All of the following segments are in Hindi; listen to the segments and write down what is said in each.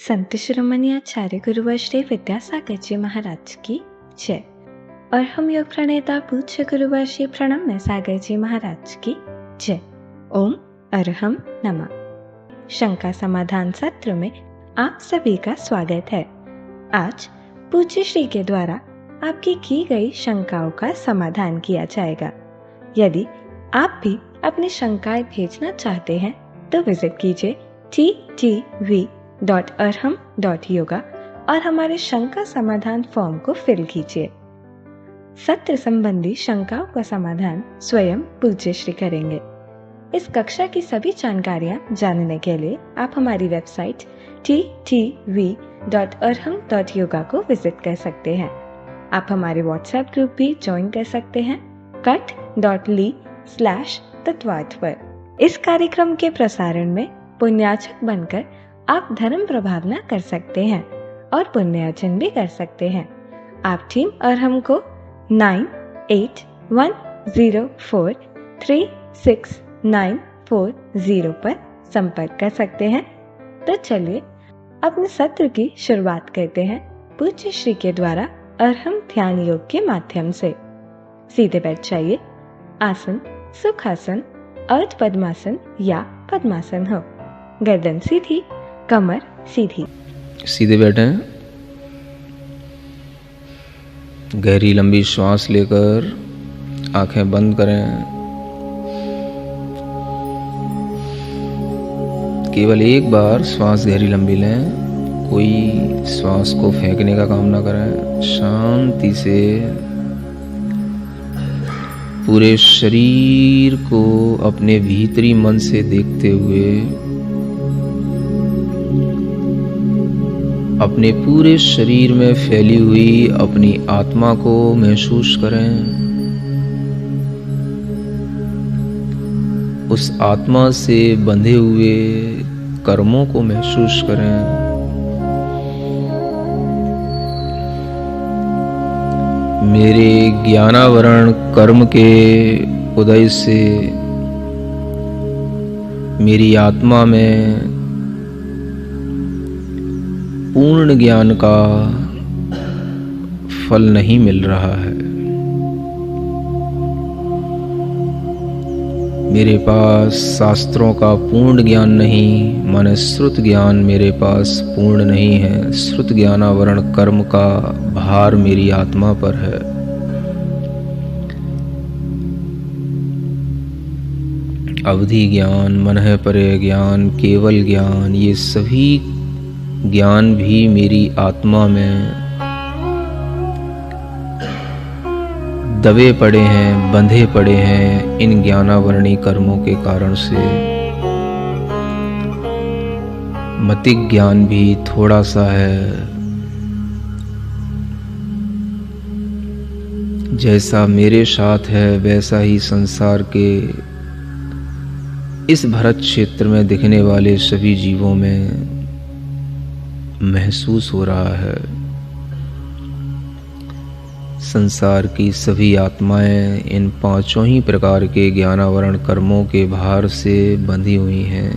संत शिरोमणि आचार्य गुरुवर श्री विद्यासागर जी महाराज की जय। और हम योग प्रणेता पूज्य गुरुवर श्री प्रणम्य सागर जी महाराज की जय। ओम अरहम नमः। शंका समाधान सत्र में आप सभी का स्वागत है। आज पूज्य श्री के द्वारा आपकी की गई शंकाओं का समाधान किया जाएगा। यदि आप भी अपनी शंकाएं भेजना चाहते हैं तो विजिट कीजिए ttv.arham.yoga और हमारे शंका समाधान फॉर्म को फिल कीजिए। सत्र संबंधी शंकाओं का समाधान स्वयं पूज्य श्री करेंगे। इस कक्षा की सभी जानकारियां जानने के लिए आप हमारी वेबसाइट ttv.arham.yoga को विजिट कर सकते हैं। आप हमारे व्हाट्सएप ग्रुप भी ज्वाइन कर सकते हैं cut.ly/तत्वार्थ पर। इस कार्यक्रम के प्रसारण में पुण्यार्चक बनकर आप धर्म प्रभावना कर सकते हैं और पुण्यार्जन भी कर सकते हैं। आप टीम अरहम को 9810436940 पर संपर्क कर सकते हैं। तो चलिए अपने सत्र की शुरुआत करते हैं पूज्य श्री के द्वारा अरहम ध्यान योग के माध्यम से। सीधे बैठ जाइए। आसन सुखासन, अर्ध पद्मासन या पद्मासन हो। गर्दन सीधी, कमर सीधी। सीधे बैठें। गहरी लंबी श्वास लेकर आंखें बंद करें। केवल एक बार श्वास गहरी लंबी लें। कोई श्वास को फेंकने का काम ना करें। शांति से पूरे शरीर को अपने भीतरी मन से देखते हुए अपने पूरे शरीर में फैली हुई अपनी आत्मा को महसूस करें। उस आत्मा से बंधे हुए कर्मों को महसूस करें। मेरे ज्ञानावरण कर्म के उदय से मेरी आत्मा में पूर्ण ज्ञान का फल नहीं मिल रहा है। मेरे पास शास्त्रों का पूर्ण ज्ञान नहीं, माने श्रुत ज्ञान मेरे पास पूर्ण नहीं है। श्रुत ज्ञानावरण कर्म का भार मेरी आत्मा पर है। अवधि ज्ञान, मनः परे ज्ञान, केवल ज्ञान, ये सभी ज्ञान भी मेरी आत्मा में दबे पड़े हैं, बंधे पड़े हैं इन ज्ञानावरणी कर्मों के कारण से। मतिक ज्ञान भी थोड़ा सा है। जैसा मेरे साथ है वैसा ही संसार के इस भरत क्षेत्र में दिखने वाले सभी जीवों में महसूस हो रहा है। संसार की सभी आत्माएं इन पांचों ही प्रकार के ज्ञानावरण कर्मों के भार से बंधी हुई हैं।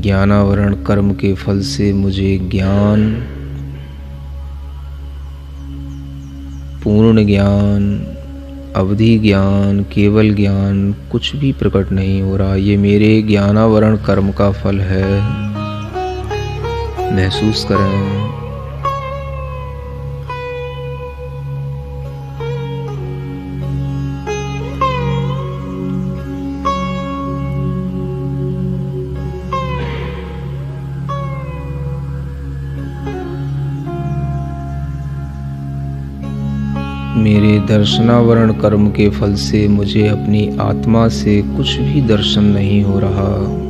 ज्ञानावरण कर्म के फल से मुझे ज्ञान, पूर्ण ज्ञान, अवधि ज्ञान, केवल ज्ञान कुछ भी प्रकट नहीं हो रहा। ये मेरे ज्ञानावरण कर्म का फल है। महसूस करें। मेरे दर्शनावरण कर्म के फल से मुझे अपनी आत्मा से कुछ भी दर्शन नहीं हो रहा।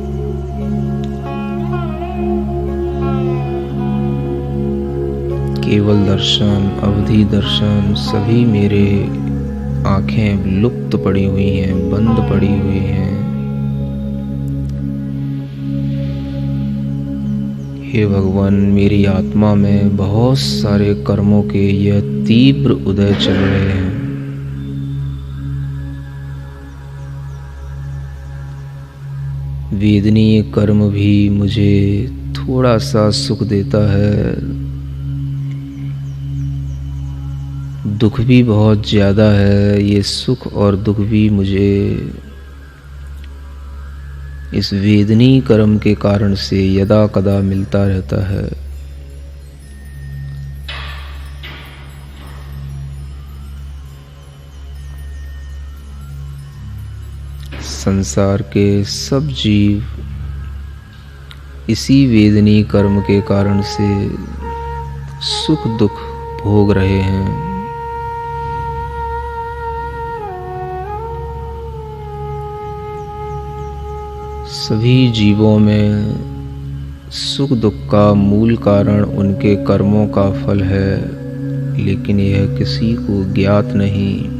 केवल दर्शन, अवधि दर्शन, सभी मेरे आंखें लुप्त पड़ी हुई हैं, बंद पड़ी हुई हैं। हे भगवान, मेरी आत्मा में बहुत सारे कर्मों के यह तीव्र उदय चल रहे हैं। वेदनीय कर्म भी मुझे थोड़ा सा सुख देता है, दुख भी बहुत ज़्यादा है। ये सुख और दुख भी मुझे इस वेदनीय कर्म के कारण से यदा कदा मिलता रहता है। संसार के सब जीव इसी वेदनीय कर्म के कारण से सुख दुख भोग रहे हैं। सभी जीवों में सुख दुख का मूल कारण उनके कर्मों का फल है, लेकिन यह किसी को ज्ञात नहीं।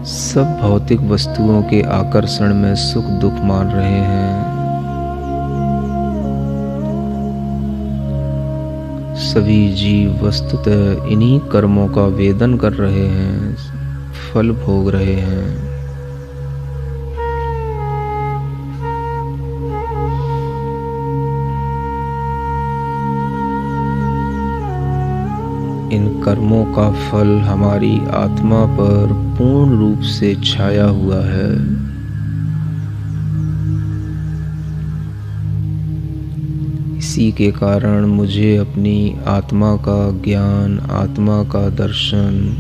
सब भौतिक वस्तुओं के आकर्षण में सुख दुख मान रहे हैं। सभी जीव वस्तुतः इन्हीं कर्मों का वेदन कर रहे हैं, फल भोग रहे हैं। इन कर्मों का फल हमारी आत्मा पर पूर्ण रूप से छाया हुआ है। इसी के कारण मुझे अपनी आत्मा का ज्ञान, आत्मा का दर्शन,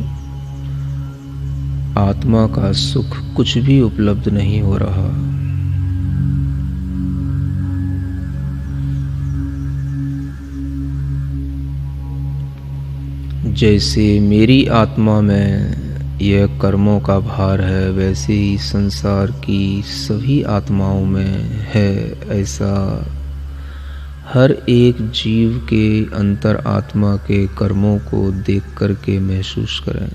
आत्मा का सुख कुछ भी उपलब्ध नहीं हो रहा। जैसे मेरी आत्मा में यह कर्मों का भार है, वैसे ही संसार की सभी आत्माओं में है। ऐसा हर एक जीव के अंतर आत्मा के कर्मों को देख करके महसूस करें।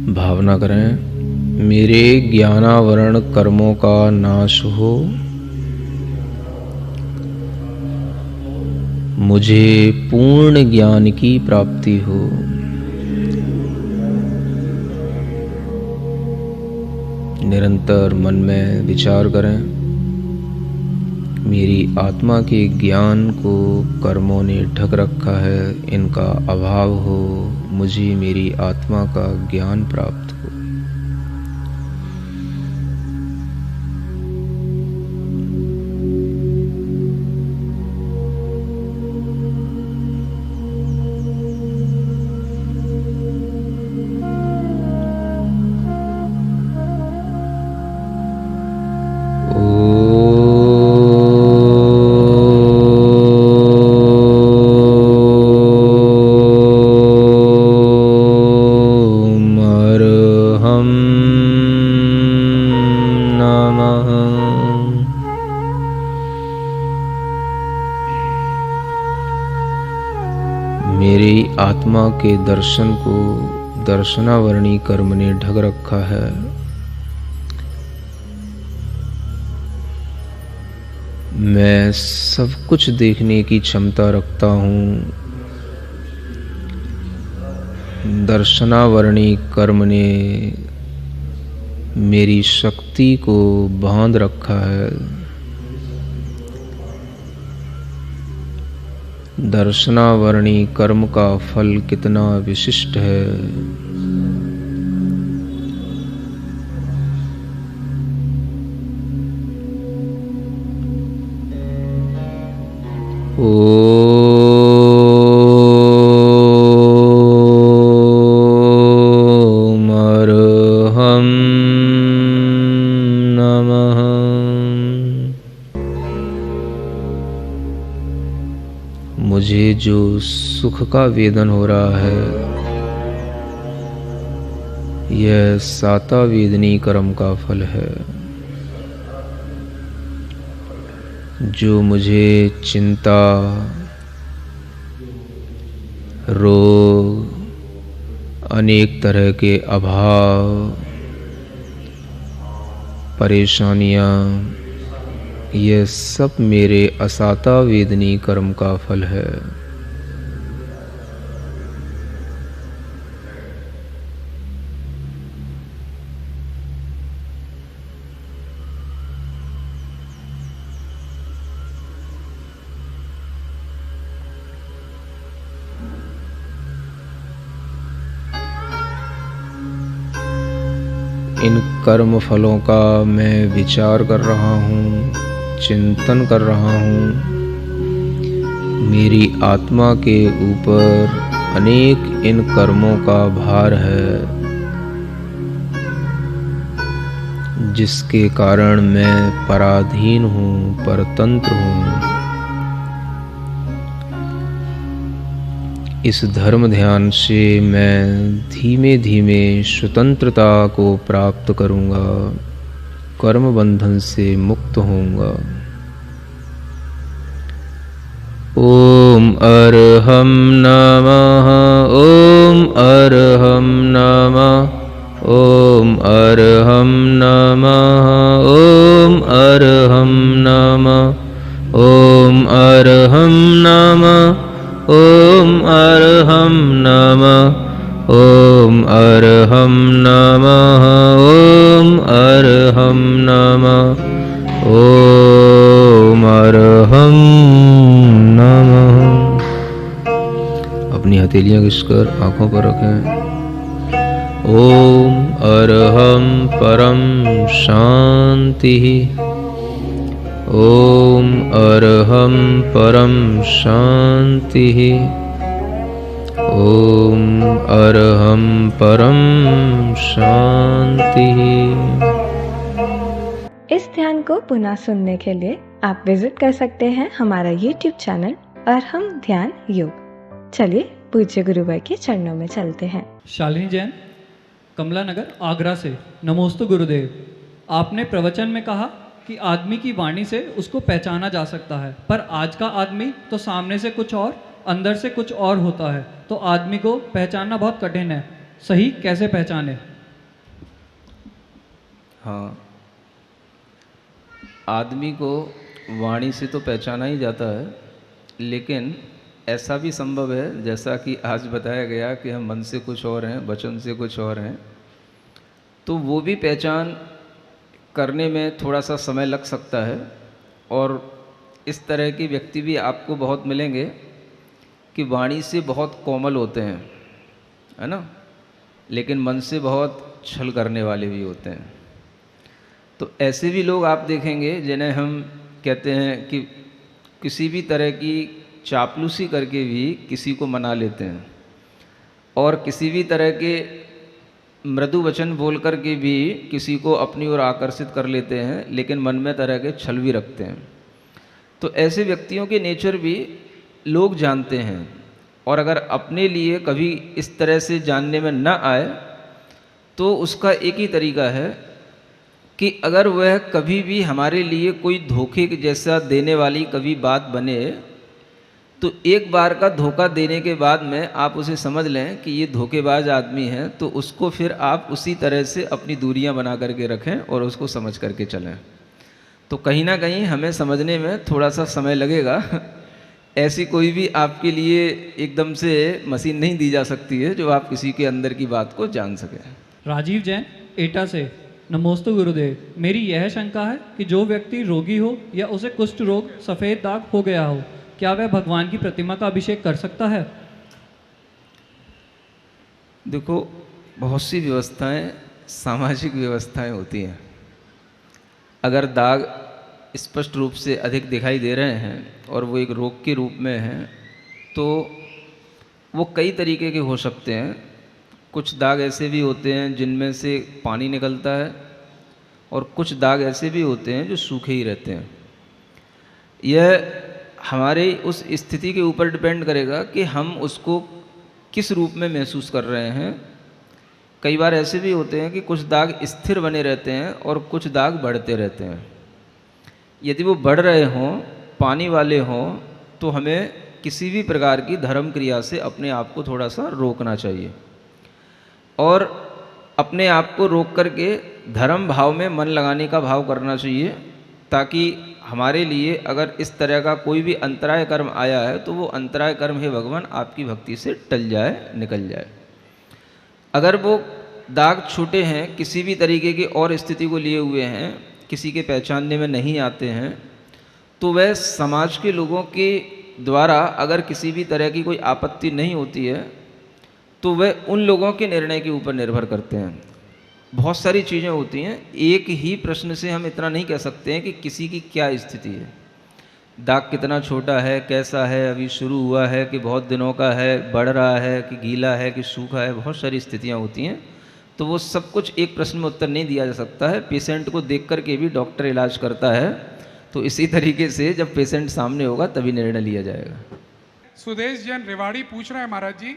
भावना करें, मेरे ज्ञानावरण कर्मों का नाश हो, मुझे पूर्ण ज्ञान की प्राप्ति हो। निरंतर मन में विचार करें, मेरी आत्मा के ज्ञान को कर्मों ने ढक रखा है, इनका अभाव हो, मुझे मेरी आत्मा का ज्ञान प्राप्त हो। मेरी आत्मा के दर्शन को दर्शनावरणी कर्म ने ढक रखा है। मैं सब कुछ देखने की क्षमता रखता हूँ। दर्शनावरणी कर्म ने मेरी शक्ति को बांध रखा है। दर्शनावरणी कर्म का फल कितना विशिष्ट है। ओम अर्हं नमः। मुझे जो सुख का वेदन हो रहा है यह साता वेदनी कर्म का फल है। जो मुझे चिंता, रोग, अनेक तरह के अभाव, परेशानियाँ, यह सब मेरे असाता वेदनी कर्म का फल है। इन कर्म फलों का मैं विचार कर रहा हूँ, चिंतन कर रहा हूँ। मेरी आत्मा के ऊपर अनेक इन कर्मों का भार है, जिसके कारण मैं पराधीन हूँ, परतंत्र हूँ। इस धर्म ध्यान से मैं धीमे धीमे स्वतंत्रता को प्राप्त करूँगा, कर्म बंधन से मुक्त होऊंगा। ओम अरहम नमः, ओम अरहम नमः, ओम अरहम नमः, ओम अरहम नमः, ओम अरहम नमः, ओम अरहम नमः, ओम अरहम नमः, ओम अरहम नमः, ओम अरहम नमः। अपनी हथेलियां घिसकर आंखों पर रखें। ओम अरहम परम शांति, ओम अरहम परम शांति, ओम अरहम परम शांति। इस ध्यान को पुनः सुनने के लिए आप विजिट कर सकते हैं हमारा YouTube चैनल अरहम ध्यान योग। चलिए पूज्य गुरुवर के चरणों में चलते हैं। शालिनी जैन, कमला नगर, आगरा से। नमोस्तु गुरुदेव। आपने प्रवचन में कहा कि आदमी की वाणी से उसको पहचाना जा सकता है, पर आज का आदमी तो सामने से कुछ और, अंदर से कुछ और होता है, तो आदमी को पहचानना बहुत कठिन है। सही कैसे पहचाने? हाँ, आदमी को वाणी से तो पहचाना ही जाता है, लेकिन ऐसा भी संभव है, जैसा कि आज बताया गया कि हम मन से कुछ और हैं, वचन से कुछ और हैं, तो वो भी पहचान करने में थोड़ा सा समय लग सकता है। और इस तरह के व्यक्ति भी आपको बहुत मिलेंगे कि वाणी से बहुत कोमल होते हैं, है ना, लेकिन मन से बहुत छल करने वाले भी होते हैं। तो ऐसे भी लोग आप देखेंगे जिन्हें हम कहते हैं कि किसी भी तरह की चापलूसी करके भी किसी को मना लेते हैं, और किसी भी तरह के मृदु वचन बोल कर के भी किसी को अपनी ओर आकर्षित कर लेते हैं, लेकिन मन में तरह के छल भी रखते हैं। तो ऐसे व्यक्तियों के नेचर भी लोग जानते हैं, और अगर अपने लिए कभी इस तरह से जानने में न आए तो उसका एक ही तरीका है कि अगर वह कभी भी हमारे लिए कोई धोखे जैसा देने वाली कभी बात बने, तो एक बार का धोखा देने के बाद में आप उसे समझ लें कि ये धोखेबाज आदमी है, तो उसको फिर आप उसी तरह से अपनी दूरियां बना करके रखें और उसको समझ करके चलें। तो कहीं ना कहीं हमें समझने में थोड़ा सा समय लगेगा। ऐसी कोई भी आपके लिए एकदम से मशीन नहीं दी जा सकती है जो आप किसी के अंदर की बात को जान सकें। राजीव जैन, एटा से। नमोस्तु गुरुदेव। मेरी यह शंका है कि जो व्यक्ति रोगी हो या उसे कुष्ठ रोग, सफ़ेद दाग हो गया हो, क्या वह भगवान की प्रतिमा का अभिषेक कर सकता है? देखो, बहुत सी व्यवस्थाएं सामाजिक व्यवस्थाएं होती हैं। अगर दाग स्पष्ट रूप से अधिक दिखाई दे रहे हैं और वो एक रोग के रूप में हैं, तो वो कई तरीके के हो सकते हैं। कुछ दाग ऐसे भी होते हैं जिनमें से पानी निकलता है, और कुछ दाग ऐसे भी होते हैं जो सूखे ही रहते हैं। यह हमारे उस स्थिति के ऊपर डिपेंड करेगा कि हम उसको किस रूप में महसूस कर रहे हैं। कई बार ऐसे भी होते हैं कि कुछ दाग स्थिर बने रहते हैं और कुछ दाग बढ़ते रहते हैं। यदि वो बढ़ रहे हों, पानी वाले हों, तो हमें किसी भी प्रकार की धर्म क्रिया से अपने आप को थोड़ा सा रोकना चाहिए और अपने आप को रोक करके धर्म भाव में मन लगाने का भाव करना चाहिए, ताकि हमारे लिए अगर इस तरह का कोई भी अंतराय कर्म आया है तो वो अंतराय कर्म हे भगवान आपकी भक्ति से टल जाए, निकल जाए। अगर वो दाग छोटे हैं, किसी भी तरीके की और स्थिति को लिए हुए हैं, किसी के पहचानने में नहीं आते हैं, तो वह समाज के लोगों के द्वारा अगर किसी भी तरह की कोई आपत्ति नहीं होती है तो वह उन लोगों के निर्णय के ऊपर निर्भर करते हैं। बहुत सारी चीज़ें होती हैं, एक ही प्रश्न से हम इतना नहीं कह सकते हैं कि किसी की क्या स्थिति है, दाग कितना छोटा है, कैसा है, अभी शुरू हुआ है कि बहुत दिनों का है, बढ़ रहा है कि गीला है कि सूखा है। बहुत सारी स्थितियाँ होती हैं, तो वो सब कुछ एक प्रश्न में उत्तर नहीं दिया जा सकता है। पेशेंट को देख कर के भी डॉक्टर इलाज करता है, तो इसी तरीके से जब पेशेंट सामने होगा तभी निर्णय लिया जाएगा। सुदेश जैन रेवाड़ी पूछ रहे हैं महाराज जी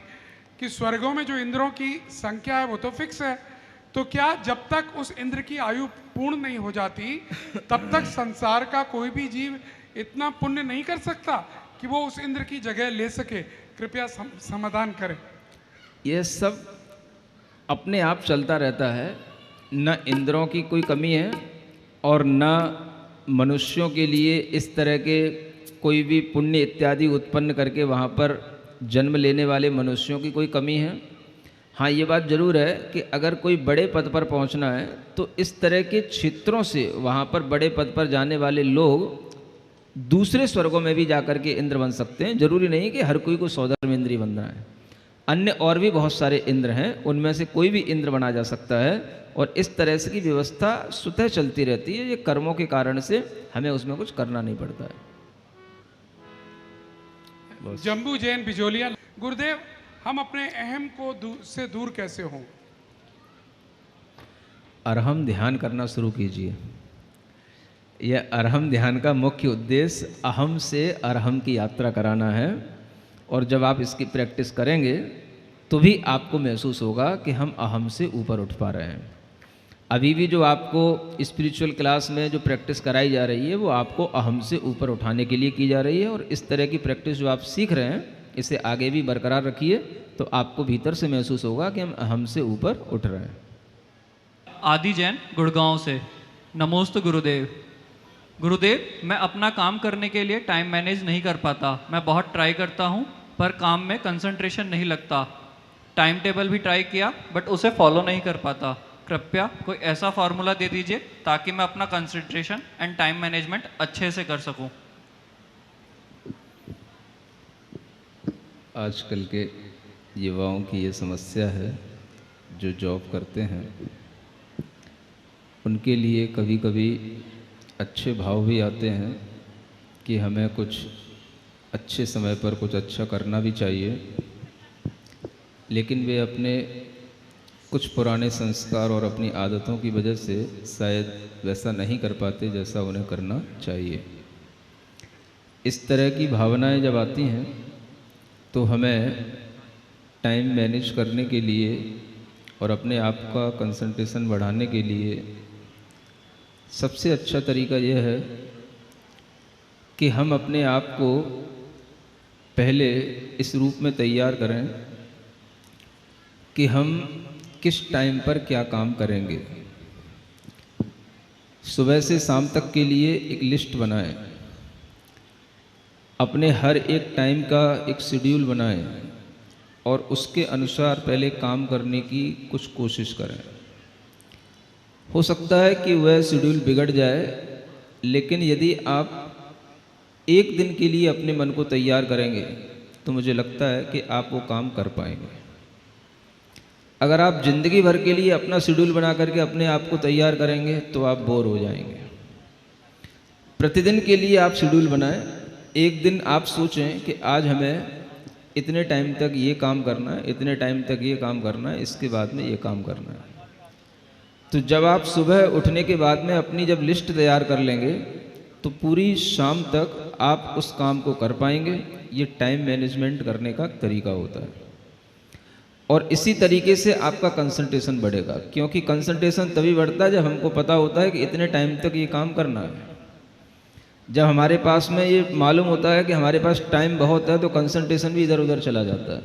कि स्वर्गों में जो इंद्रों की संख्या है वो तो फिक्स है, तो क्या जब तक उस इंद्र की आयु पूर्ण नहीं हो जाती तब तक संसार का कोई भी जीव इतना पुण्य नहीं कर सकता कि वो उस इंद्र की जगह ले सके? कृपया समाधान करें। यह सब अपने आप चलता रहता है, न इंद्रों की कोई कमी है और न मनुष्यों के लिए इस तरह के कोई भी पुण्य इत्यादि उत्पन्न करके वहाँ पर जन्म लेने वाले मनुष्यों की कोई कमी है। हाँ, ये बात जरूर है कि अगर कोई बड़े पद पर पहुँचना है तो इस तरह के क्षेत्रों से वहाँ पर बड़े पद पर जाने वाले लोग दूसरे स्वर्गों में भी जाकर के इंद्र बन सकते हैं। जरूरी नहीं कि हर कोई को सौधर्म इंद्री बनना है। अन्य और भी बहुत सारे इंद्र हैं, उनमें से कोई भी इंद्र बना जा सकता है और इस तरह से की व्यवस्था स्वतः चलती रहती है। ये कर्मों के कारण से हमें उसमें कुछ करना नहीं पड़ता है। जम्बू जैन बिजोलिया, गुरुदेव हम अपने अहम को से दूर कैसे हों? अरहम ध्यान करना शुरू कीजिए। यह अरहम ध्यान का मुख्य उद्देश्य अहम से अरहम की यात्रा कराना है, और जब आप इसकी प्रैक्टिस करेंगे तो भी आपको महसूस होगा कि हम अहम से ऊपर उठ पा रहे हैं। अभी भी जो आपको स्पिरिचुअल क्लास में जो प्रैक्टिस कराई जा रही है वो आपको अहम से ऊपर उठाने के लिए की जा रही है, और इस तरह की प्रैक्टिस जो आप सीख रहे हैं इसे आगे भी बरकरार रखिए तो आपको भीतर से महसूस होगा कि हम अहम से ऊपर उठ रहे हैं। आदि जैन गुड़गांव से, नमोस्तु गुरुदेव। गुरुदेव, मैं अपना काम करने के लिए टाइम मैनेज नहीं कर पाता। मैं बहुत ट्राई करता हूँ पर काम में कंसंट्रेशन नहीं लगता। टाइम टेबल भी ट्राई किया बट उसे फॉलो नहीं कर पाता। कृपया कोई ऐसा फार्मूला दे दीजिए ताकि मैं अपना कंसंट्रेशन एंड टाइम मैनेजमेंट अच्छे से कर सकूं। आजकल के युवाओं की ये समस्या है, जो जॉब करते हैं उनके लिए कभी कभी अच्छे भाव भी आते हैं कि हमें कुछ अच्छे समय पर कुछ अच्छा करना भी चाहिए, लेकिन वे अपने कुछ पुराने संस्कार और अपनी आदतों की वजह से शायद वैसा नहीं कर पाते जैसा उन्हें करना चाहिए। इस तरह की भावनाएं जब आती हैं तो हमें टाइम मैनेज करने के लिए और अपने आप का कंसंट्रेशन बढ़ाने के लिए सबसे अच्छा तरीका यह है कि हम अपने आप को पहले इस रूप में तैयार करें कि हम किस टाइम पर क्या काम करेंगे। सुबह से शाम तक के लिए एक लिस्ट बनाएं, अपने हर एक टाइम का एक शेड्यूल बनाएं और उसके अनुसार पहले काम करने की कुछ कोशिश करें। हो सकता है कि वह शेड्यूल बिगड़ जाए, लेकिन यदि आप एक दिन के लिए अपने मन को तैयार करेंगे तो मुझे लगता है कि आप वो काम कर पाएंगे। अगर आप ज़िंदगी भर के लिए अपना शेड्यूल बना करके अपने आप को तैयार करेंगे तो आप बोर हो जाएंगे। प्रतिदिन के लिए आप शेड्यूल बनाएं। एक दिन आप सोचें कि आज हमें इतने टाइम तक ये काम करना है, इतने टाइम तक ये काम करना है, इसके बाद में ये काम करना है। तो जब आप सुबह उठने के बाद में अपनी जब लिस्ट तैयार कर लेंगे तो पूरी शाम तक आप उस काम को कर पाएंगे। ये टाइम मैनेजमेंट करने का तरीका होता है। और इसी तरीके से आपका कंसंट्रेशन बढ़ेगा, क्योंकि कंसंट्रेशन तभी बढ़ता है जब हमको पता होता है कि इतने टाइम तक ये काम करना है। जब हमारे पास में ये मालूम होता है कि हमारे पास टाइम बहुत है, तो कंसंट्रेशन भी इधर उधर चला जाता है।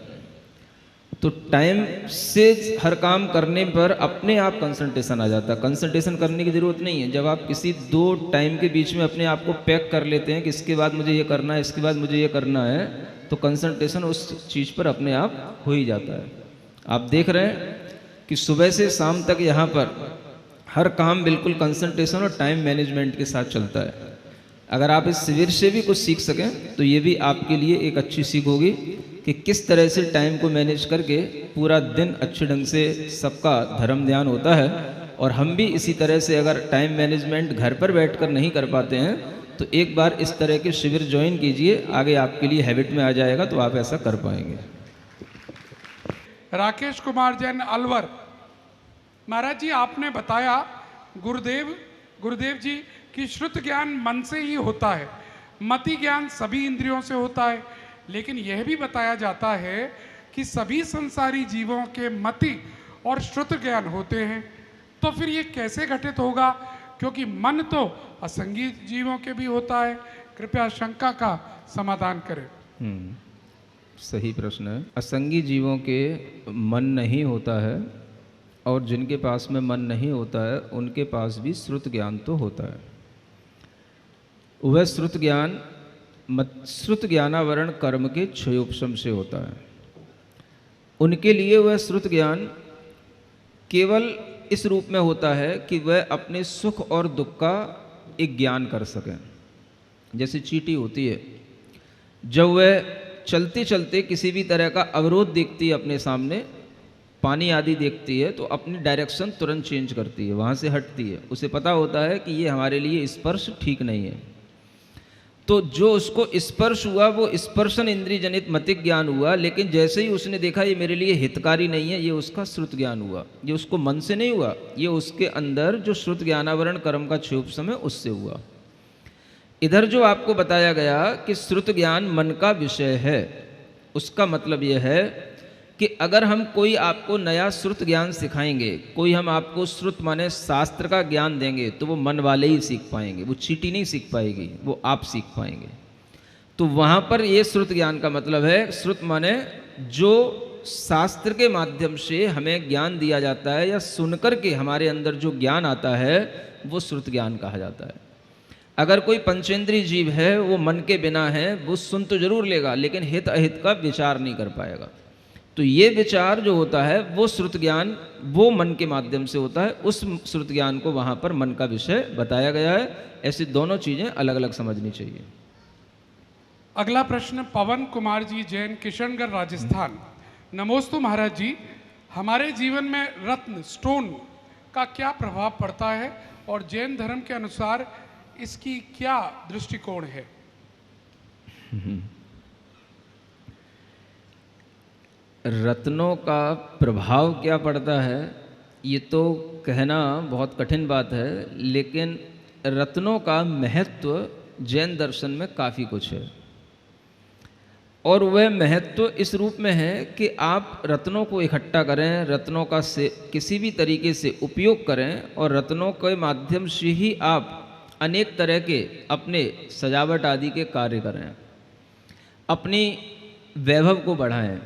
तो टाइम से हर काम करने पर अपने आप कंसंट्रेशन आ जाता है। कंसंट्रेशन करने की ज़रूरत नहीं है। जब आप किसी दो टाइम के बीच में अपने आप को पैक कर लेते हैं कि इसके बाद मुझे ये करना है, इसके बाद मुझे ये करना है, तो कंसंट्रेशन उस चीज़ पर अपने आप हो ही जाता है। आप देख रहे हैं कि सुबह से शाम तक यहाँ पर हर काम बिल्कुल कंसंट्रेशन और टाइम मैनेजमेंट के साथ चलता है। अगर आप इस शिविर से भी कुछ सीख सकें तो ये भी आपके लिए एक अच्छी सीख होगी कि किस तरह से टाइम को मैनेज करके पूरा दिन अच्छे ढंग से सबका धर्म ध्यान होता है। और हम भी इसी तरह से अगर टाइम मैनेजमेंट घर पर बैठकर नहीं कर पाते हैं तो एक बार इस तरह के शिविर ज्वाइन कीजिए, आगे आपके लिए हैबिट में आ जाएगा, तो आप ऐसा कर पाएंगे। राकेश कुमार जैन अलवर। महाराज जी, आपने बताया गुरुदेव जी कि श्रुत ज्ञान मन से ही होता है, मति ज्ञान सभी इंद्रियों से होता है, लेकिन यह भी बताया जाता है कि सभी संसारी जीवों के मति और श्रुत ज्ञान होते हैं। तो फिर ये कैसे घटित होगा, क्योंकि मन तो असंगी जीवों के भी होता है। कृपया शंका का समाधान करें। सही प्रश्न है। असंगी जीवों के मन नहीं होता है, और जिनके पास में मन नहीं होता है उनके पास भी श्रुत ज्ञान तो होता है। वह श्रुत ज्ञानावरण कर्म के क्षयोपशम से होता है। उनके लिए वह श्रुत ज्ञान केवल इस रूप में होता है कि वह अपने सुख और दुख का एक ज्ञान कर सकें। जैसे चींटी होती है, जब वह चलते चलते किसी भी तरह का अवरोध देखती है, अपने सामने पानी आदि देखती है, तो अपनी डायरेक्शन तुरंत चेंज करती है, वहाँ से हटती है। उसे पता होता है कि ये हमारे लिए स्पर्श ठीक नहीं है। तो जो उसको स्पर्श हुआ वो स्पर्शन इंद्रिय जनित मतिक ज्ञान हुआ, लेकिन जैसे ही उसने देखा ये मेरे लिए हितकारी नहीं है, ये उसका श्रुत ज्ञान हुआ। ये उसको मन से नहीं हुआ, ये उसके अंदर जो श्रुत ज्ञानावरण कर्म का क्षयोपशम है उससे हुआ। इधर जो आपको बताया गया कि श्रुत ज्ञान मन का विषय है, उसका मतलब यह है कि अगर हम कोई आपको नया श्रुत ज्ञान सिखाएंगे, कोई हम आपको श्रुत माने शास्त्र का ज्ञान देंगे, तो वो मन वाले ही सीख पाएंगे, वो चींटी नहीं सीख पाएगी, वो आप सीख पाएंगे। तो वहाँ पर ये श्रुत ज्ञान का मतलब है, श्रुत माने जो शास्त्र के माध्यम से हमें ज्ञान दिया जाता है या सुनकर के हमारे अंदर जो ज्ञान आता है वो श्रुत ज्ञान कहा जाता है। अगर कोई पंचेंद्रीय जीव है, वो मन के बिना है, वो सुन तो जरूर लेगा लेकिन हित अहित का विचार नहीं कर पाएगा। तो ये विचार जो होता है वो श्रुत ज्ञान वो मन के माध्यम से होता है। उस श्रुत ज्ञान को वहाँ पर मन का विषय बताया गया है। ऐसी दोनों चीज़ें अलग अलग समझनी चाहिए। अगला प्रश्न पवन कुमार जी जैन, किशनगढ़, राजस्थान। नमोस्तु महाराज जी, हमारे जीवन में रत्न स्टोन का क्या प्रभाव पड़ता है और जैन धर्म के अनुसार इसकी क्या दृष्टिकोण है? रत्नों का प्रभाव क्या पड़ता है ये तो कहना बहुत कठिन बात है, लेकिन रत्नों का महत्व जैन दर्शन में काफ़ी कुछ है। और वह महत्व इस रूप में है कि आप रत्नों को इकट्ठा करें, रत्नों का से किसी भी तरीके से उपयोग करें, और रत्नों के माध्यम से ही आप अनेक तरह के अपने सजावट आदि के कार्य करें, अपनी वैभव को बढ़ाएं।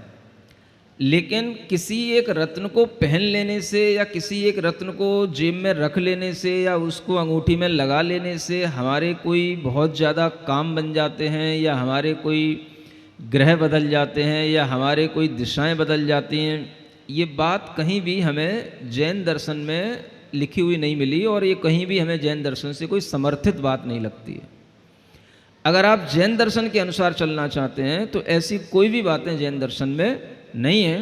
लेकिन किसी एक रत्न को पहन लेने से या किसी एक रत्न को जेब में रख लेने से या उसको अंगूठी में लगा लेने से हमारे कोई बहुत ज़्यादा काम बन जाते हैं, या हमारे कोई ग्रह बदल जाते हैं, या हमारे कोई दिशाएं बदल जाती हैं, ये बात कहीं भी हमें जैन दर्शन में लिखी हुई नहीं मिली, और ये कहीं भी हमें जैन दर्शन से कोई समर्थित बात नहीं लगती है। अगर आप जैन दर्शन के अनुसार चलना चाहते हैं तो ऐसी कोई भी बातें जैन दर्शन में नहीं है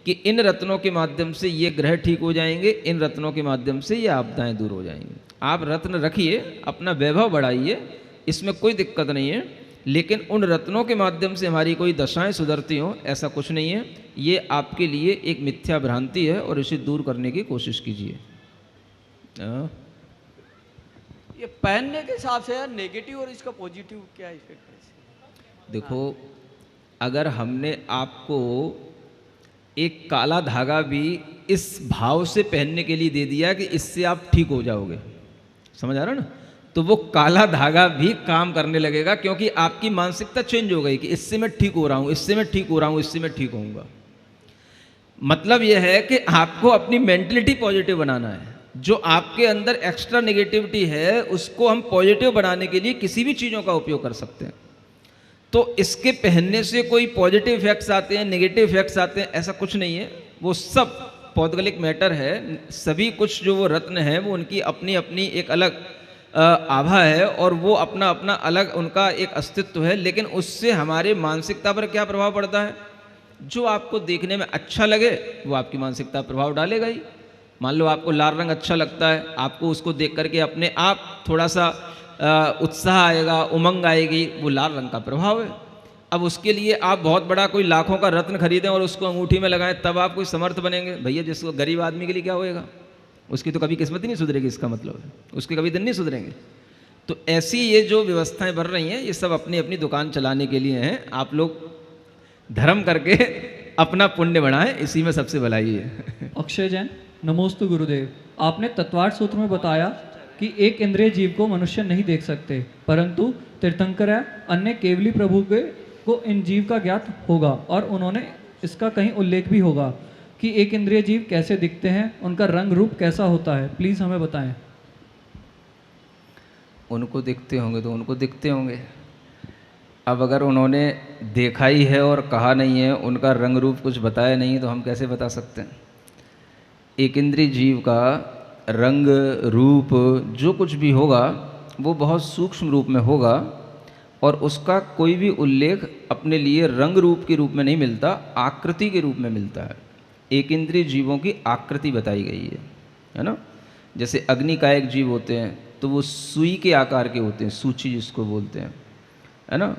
कि इन रत्नों के माध्यम से ये ग्रह ठीक हो जाएंगे, इन रत्नों के माध्यम से ये आपदाएं दूर हो जाएंगी। आप रत्न रखिए, अपना वैभव बढ़ाइए, इसमें कोई दिक्कत नहीं है, लेकिन उन रत्नों के माध्यम से हमारी कोई दशाएं सुधरती हों, ऐसा कुछ नहीं है। ये आपके लिए एक मिथ्या भ्रांति है और इसे दूर करने की कोशिश कीजिए। ये पहनने के हिसाब से नेगेटिव और इसका पॉजिटिव क्या इफेक्ट है? देखो, अगर हमने आपको एक काला धागा भी इस भाव से पहनने के लिए दे दिया कि इससे आप ठीक हो जाओगे, समझ आ रहा है ना, तो वो काला धागा भी काम करने लगेगा, क्योंकि आपकी मानसिकता चेंज हो गई कि इससे मैं ठीक हो रहा हूँ, इससे मैं ठीक हो रहा हूँ, इससे मैं ठीक होऊंगा। मतलब यह है कि आपको अपनी मेंटलिटी पॉजिटिव बनाना है। जो आपके अंदर एक्स्ट्रा नेगेटिविटी है उसको हम पॉजिटिव बनाने के लिए किसी भी चीज़ों का उपयोग कर सकते हैं। तो इसके पहनने से कोई पॉजिटिव इफेक्ट्स आते हैं, नेगेटिव इफेक्ट्स आते हैं, ऐसा कुछ नहीं है। वो सब पौद्गलिक मैटर है। सभी कुछ जो वो रत्न हैं वो उनकी अपनी अपनी एक अलग आभा है और वो अपना अपना अलग उनका एक अस्तित्व है। लेकिन उससे हमारे मानसिकता पर क्या प्रभाव पड़ता है? जो आपको देखने में अच्छा लगे वो आपकी मानसिकता पर प्रभाव डालेगा ही। मान लो आपको लाल रंग अच्छा लगता है, आपको उसको देख करके अपने आप थोड़ा सा उत्साह आएगा, उमंग आएगी, वो लाल रंग का प्रभाव है। अब उसके लिए आप बहुत बड़ा कोई लाखों का रत्न खरीदें और उसको अंगूठी में लगाएं, तब आप कोई समर्थ बनेंगे? भैया, जिसको गरीब आदमी के लिए क्या होएगा? उसकी तो कभी किस्मत ही नहीं सुधरेगी, इसका मतलब है उसके कभी दिन नहीं सुधरेंगे। तो ऐसी ये जो व्यवस्थाएं बढ़ रही हैं, ये सब अपनी अपनी दुकान चलाने के लिए हैं। आप लोग धर्म करके अपना पुण्य बढ़ाएं, इसी में सबसे भलाई है। अक्षय जैन, नमोस्तु गुरुदेव। आपने तत्वार्थ सूत्र में बताया कि एक इंद्रिय जीव को मनुष्य नहीं देख सकते, परंतु तीर्थंकर अन्य केवली प्रभु को इन जीव का ज्ञात होगा, और उन्होंने इसका कहीं उल्लेख भी होगा कि एक इंद्रिय जीव कैसे दिखते हैं, उनका रंग रूप कैसा होता है, प्लीज़ हमें बताएं। उनको दिखते होंगे तो उनको दिखते होंगे। अब अगर उन्होंने देखा ही है और कहा नहीं है, उनका रंग रूप कुछ बताया नहीं है, तो हम कैसे बता सकते हैं? एक इंद्रिय जीव का रंग रूप जो कुछ भी होगा वो बहुत सूक्ष्म रूप में होगा, और उसका कोई भी उल्लेख अपने लिए रंग रूप के रूप में नहीं मिलता, आकृति के रूप में मिलता है। एक इंद्रिय जीवों की आकृति बताई गई है ना। जैसे अग्नि का एक जीव होते हैं तो वो सुई के आकार के होते हैं, सूची जिसको बोलते हैं, है ना।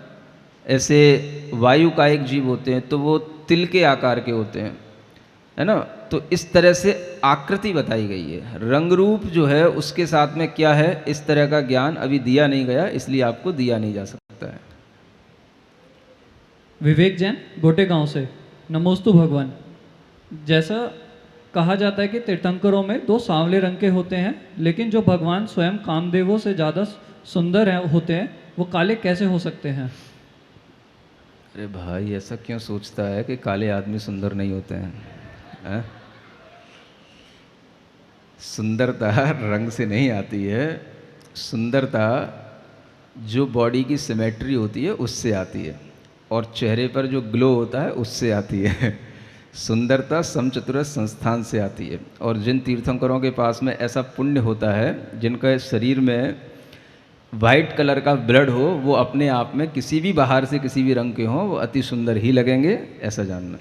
ऐसे वायु का एक जीव होते हैं तो वो तिल के आकार के होते हैं, है ना। तो इस तरह से आकृति बताई गई है। रंग रूप जो है उसके साथ में क्या है, इस तरह का ज्ञान अभी दिया नहीं गया, इसलिए आपको दिया नहीं जा सकता है। विवेक जैन, गोटे गांव से, नमोस्तु भगवान। जैसा कहा जाता है कि तीर्थंकरों में दो सांवले रंग के होते हैं, लेकिन जो भगवान स्वयं कामदेवों से ज़्यादा सुंदर होते हैं वो काले कैसे हो सकते हैं? अरे भाई, ऐसा क्यों सोचता है कि काले आदमी सुंदर नहीं होते हैं? सुंदरता रंग से नहीं आती है, सुंदरता जो बॉडी की सिमेट्री होती है उससे आती है, और चेहरे पर जो ग्लो होता है उससे आती है। सुंदरता समचतुरस्र संस्थान से आती है। और जिन तीर्थंकरों के पास में ऐसा पुण्य होता है, जिनका शरीर में वाइट कलर का ब्लड हो, वो अपने आप में किसी भी बाहर से किसी भी रंग के हों वो अति सुंदर ही लगेंगे, ऐसा जानना।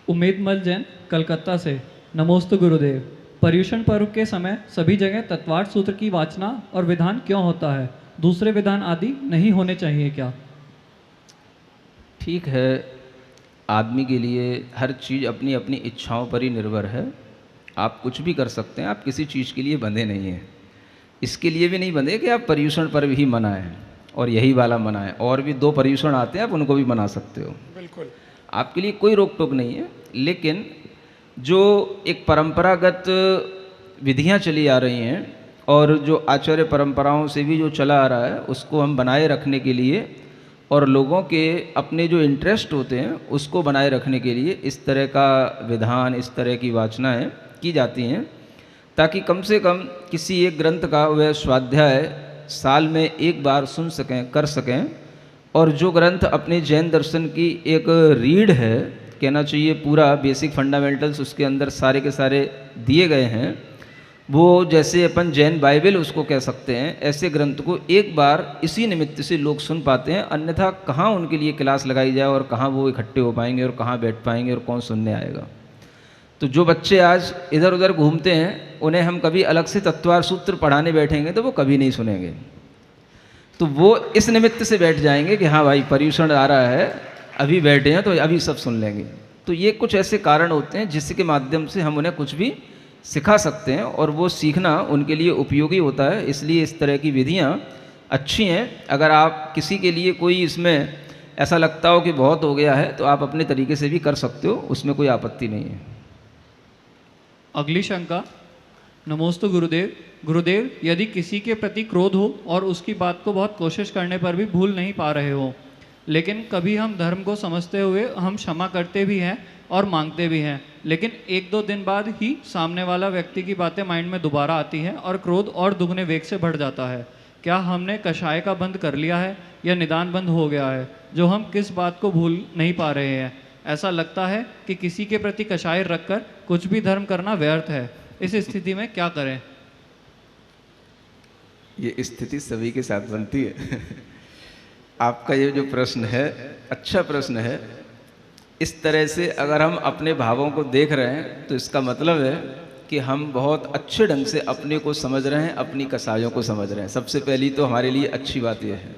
उमेद मल जैन, कलकत्ता से, नमोस्तु गुरुदेव। पर्युषण पर्व के समय सभी जगह तत्वार्थ सूत्र की वाचना और विधान क्यों होता है? दूसरे विधान आदि नहीं होने चाहिए क्या? ठीक है, आदमी के लिए हर चीज़ अपनी अपनी इच्छाओं पर ही निर्भर है। आप कुछ भी कर सकते हैं, आप किसी चीज़ के लिए बंधे नहीं हैं। इसके लिए भी नहीं बंधे कि आप पर्युषण पर्व ही मनाएं और यही वाला मनाएं, और भी 2 पर्युषण आते हैं, आप उनको भी मना सकते हो, बिल्कुल, आपके लिए कोई रोक टोक नहीं है। लेकिन जो एक परंपरागत विधियां चली आ रही हैं और जो आचार्य परंपराओं से भी जो चला आ रहा है, उसको हम बनाए रखने के लिए और लोगों के अपने जो इंटरेस्ट होते हैं उसको बनाए रखने के लिए इस तरह का विधान, इस तरह की वाचनाएं की जाती हैं, ताकि कम से कम किसी एक ग्रंथ का वह स्वाध्याय साल में एक बार सुन सकें, कर सकें। और जो ग्रंथ अपने जैन दर्शन की एक रीढ़ है, कहना चाहिए पूरा बेसिक फंडामेंटल्स उसके अंदर सारे के सारे दिए गए हैं, वो जैसे अपन जैन बाइबल उसको कह सकते हैं, ऐसे ग्रंथ को एक बार इसी निमित्त से लोग सुन पाते हैं। अन्यथा कहाँ उनके लिए क्लास लगाई जाए और कहाँ वो इकट्ठे हो पाएंगे और कहाँ बैठ पाएंगे और कौन सुनने आएगा। तो जो बच्चे आज इधर उधर घूमते हैं, उन्हें हम कभी अलग से तत्वार्थ सूत्र पढ़ाने बैठेंगे तो वो कभी नहीं सुनेंगे। तो वो इस निमित्त से बैठ जाएंगे कि हाँ भाई पर्युषण आ रहा है, अभी बैठे हैं तो अभी सब सुन लेंगे। तो ये कुछ ऐसे कारण होते हैं जिसके माध्यम से हम उन्हें कुछ भी सिखा सकते हैं और वो सीखना उनके लिए उपयोगी होता है। इसलिए इस तरह की विधियाँ अच्छी हैं। अगर आप किसी के लिए कोई इसमें ऐसा लगता हो कि बहुत हो गया है तो आप अपने तरीके से भी कर सकते हो, उसमें कोई आपत्ति नहीं है। अगली शंका। नमोस्तु गुरुदेव। गुरुदेव, यदि किसी के प्रति क्रोध हो और उसकी बात को बहुत कोशिश करने पर भी भूल नहीं पा रहे हो, लेकिन कभी हम धर्म को समझते हुए हम क्षमा करते भी हैं और मांगते भी हैं, लेकिन 1-2 दिन बाद ही सामने वाला व्यक्ति की बातें माइंड में दोबारा आती हैं और क्रोध और दुगने वेग से बढ़ जाता है। क्या हमने कषाय का बंद कर लिया है या निदान बंद हो गया है, जो हम किस बात को भूल नहीं पा रहे हैं? ऐसा लगता है कि किसी के प्रति कषाय रखकर कुछ भी धर्म करना व्यर्थ है। इस स्थिति में क्या करें? ये स्थिति सभी के साथ बनती है। आपका ये जो प्रश्न है अच्छा प्रश्न है। इस तरह से अगर हम अपने भावों को देख रहे हैं तो इसका मतलब है कि हम बहुत अच्छे ढंग से अपने को समझ रहे हैं, अपनी कसायों को समझ रहे हैं। सबसे पहली तो हमारे लिए अच्छी बात यह है।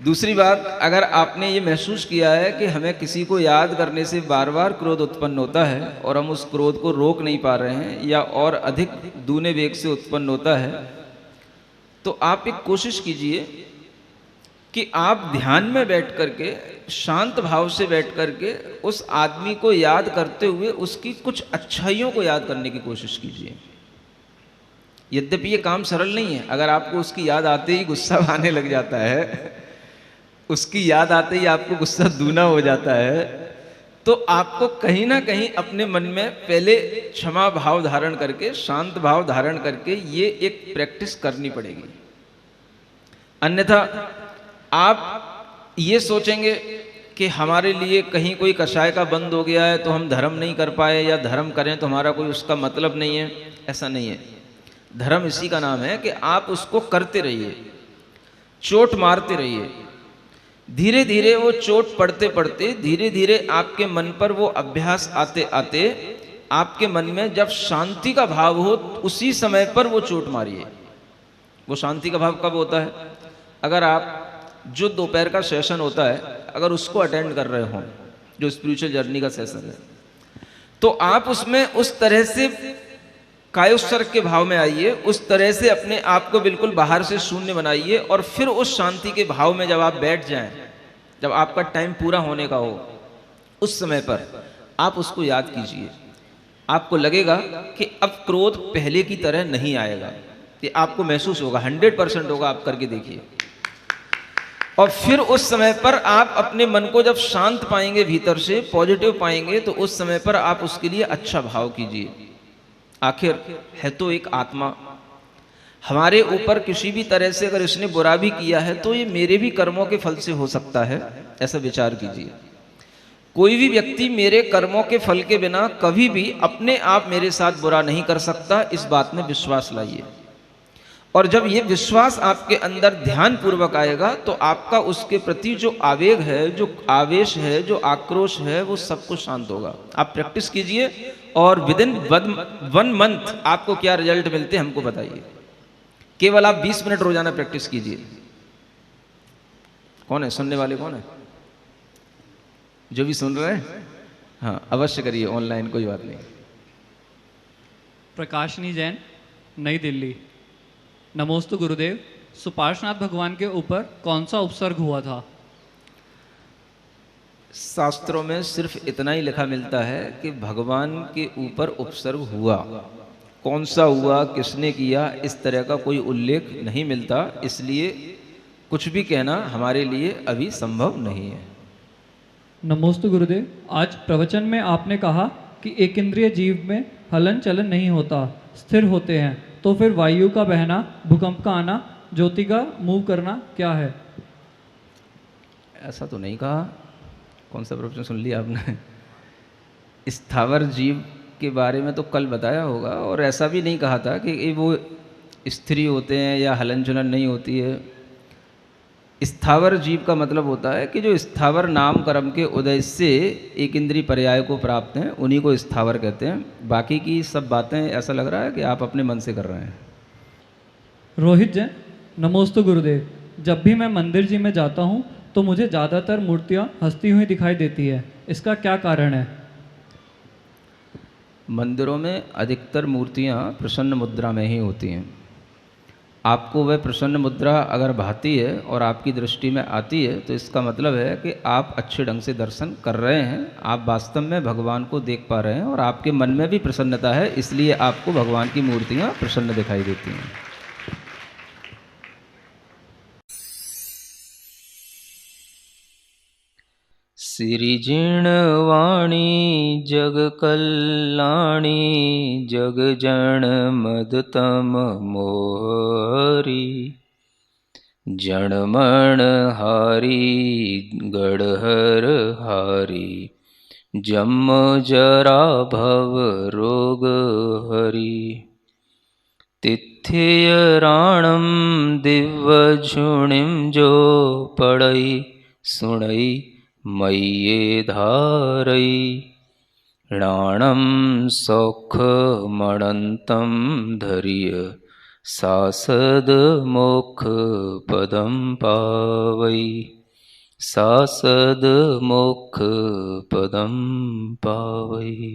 दूसरी बात, अगर आपने ये महसूस किया है कि हमें किसी को याद करने से बार बार क्रोध उत्पन्न होता है और हम उस क्रोध को रोक नहीं पा रहे हैं या और अधिक दूने वेग से उत्पन्न होता है, तो आप एक कोशिश कीजिए कि आप ध्यान में बैठ करके, शांत भाव से बैठ करके उस आदमी को याद करते हुए उसकी कुछ अच्छाइयों को याद करने की कोशिश कीजिए। यद्यपि ये काम सरल नहीं है। अगर आपको उसकी याद आते ही गुस्सा आने लग जाता है, उसकी याद आते ही आपको गुस्सा दूना हो जाता है, तो आपको कहीं ना कहीं अपने मन में पहले क्षमा भाव धारण करके, शांत भाव धारण करके ये एक प्रैक्टिस करनी पड़ेगी। अन्यथा आप ये सोचेंगे कि हमारे लिए कहीं कोई कषाय का बंद हो गया है तो हम धर्म नहीं कर पाए, या धर्म करें तो हमारा कोई उसका मतलब नहीं है। ऐसा नहीं है। धर्म इसी का नाम है कि आप उसको करते रहिए, चोट मारते रहिए। धीरे धीरे वो चोट पड़ते पड़ते, धीरे धीरे आपके मन पर वो अभ्यास आते आते, आपके मन में जब शांति का भाव हो उसी समय पर वो चोट मारिए। वो शांति का भाव कब होता है? अगर आप जो दोपहर का सेशन होता है, अगर उसको अटेंड कर रहे हो, जो स्पिरिचुअल जर्नी का सेशन है, तो आप उसमें उस तरह से कायोत्सर्ग के भाव में आइए, उस तरह से अपने आप को बिल्कुल बाहर से शून्य बनाइए और फिर उस शांति के भाव में जब आप बैठ जाएं, जब आपका टाइम पूरा होने का हो, उस समय पर आप उसको याद कीजिए। आपको लगेगा कि अब क्रोध पहले की तरह नहीं आएगा। ये आपको महसूस होगा, 100% होगा। आप करके देखिए। और फिर उस समय पर आप अपने मन को जब शांत पाएंगे, भीतर से पॉजिटिव पाएंगे, तो उस समय पर आप उसके लिए अच्छा भाव कीजिए। आखिर है तो एक आत्मा। हमारे ऊपर किसी भी तरह से अगर इसने बुरा भी किया है तो ये मेरे भी कर्मों के फल से हो सकता है, ऐसा विचार कीजिए। कोई भी व्यक्ति मेरे कर्मों के फल के बिना कभी भी अपने आप मेरे साथ बुरा नहीं कर सकता, इस बात में विश्वास लाइए। और जब ये विश्वास आपके अंदर ध्यान पूर्वक आएगा तो आपका उसके प्रति जो आवेग है, जो आवेश है, जो आक्रोश है, वो सब कुछ शांत होगा। आप प्रैक्टिस कीजिए और विदिन 1 मंथ आपको क्या रिजल्ट मिलते हैं हमको बताइए। केवल आप 20 मिनट रोजाना प्रैक्टिस कीजिए। कौन है सुनने वाले? कौन है जो भी सुन रहे हैं? हाँ, अवश्य करिए ऑनलाइन, कोई बात नहीं। प्रकाशनी जैन, नई दिल्ली। नमोस्तु गुरुदेव। सुपार्श्वनाथ भगवान के ऊपर कौन सा उपसर्ग हुआ था? शास्त्रों में सिर्फ इतना ही लिखा मिलता है कि भगवान के ऊपर उपसर्ग हुआ। कौन सा हुआ, किसने किया, इस तरह का कोई उल्लेख नहीं मिलता। इसलिए कुछ भी कहना हमारे लिए अभी संभव नहीं है। नमोस्तु गुरुदेव। आज प्रवचन में आपने कहा कि एक इंद्रिय जीव में हलन चलन नहीं होता, स्थिर होते हैं, तो फिर वायु का बहना, भूकंप का आना, ज्योति का मूव करना क्या है? ऐसा तो नहीं कहा। कौन सा प्रवचन सुन लिया आपने? स्थावर जीव के बारे में तो कल बताया होगा। और ऐसा भी नहीं कहा था कि वो स्थिर होते हैं या हलन चलन नहीं होती है। स्थावर जीव का मतलब होता है कि जो स्थावर नाम कर्म के उदय से एक इंद्रिय पर्याय को प्राप्त हैं, उन्हीं को स्थावर कहते हैं। बाकी की सब बातें ऐसा लग रहा है कि आप अपने मन से कर रहे हैं। रोहित जैन, नमोस्तु गुरुदेव। जब भी मैं मंदिर जी में जाता हूँ तो मुझे ज़्यादातर मूर्तियाँ हंसती हुई दिखाई देती है, इसका क्या कारण है? मंदिरों में अधिकतर मूर्तियाँ प्रसन्न मुद्रा में ही होती हैं। आपको वह प्रसन्न मुद्रा अगर भाती है और आपकी दृष्टि में आती है तो इसका मतलब है कि आप अच्छे ढंग से दर्शन कर रहे हैं, आप वास्तव में भगवान को देख पा रहे हैं और आपके मन में भी प्रसन्नता है, इसलिए आपको भगवान की मूर्तियाँ प्रसन्न दिखाई देती हैं। सिरिजिणवाणी जग कल्याणी जग जन मदतम मोहरी जनमण हारी गढ़हर हारी जम जरा भव रोग हरि तिथ्य राणम दिव्य झुणिम जो पड़ई सुणई मय्ये धारई राणम सौख मणंतम धैर्य सासद मोक्ष पदम पावई सासद मोक्ष पदम पावई।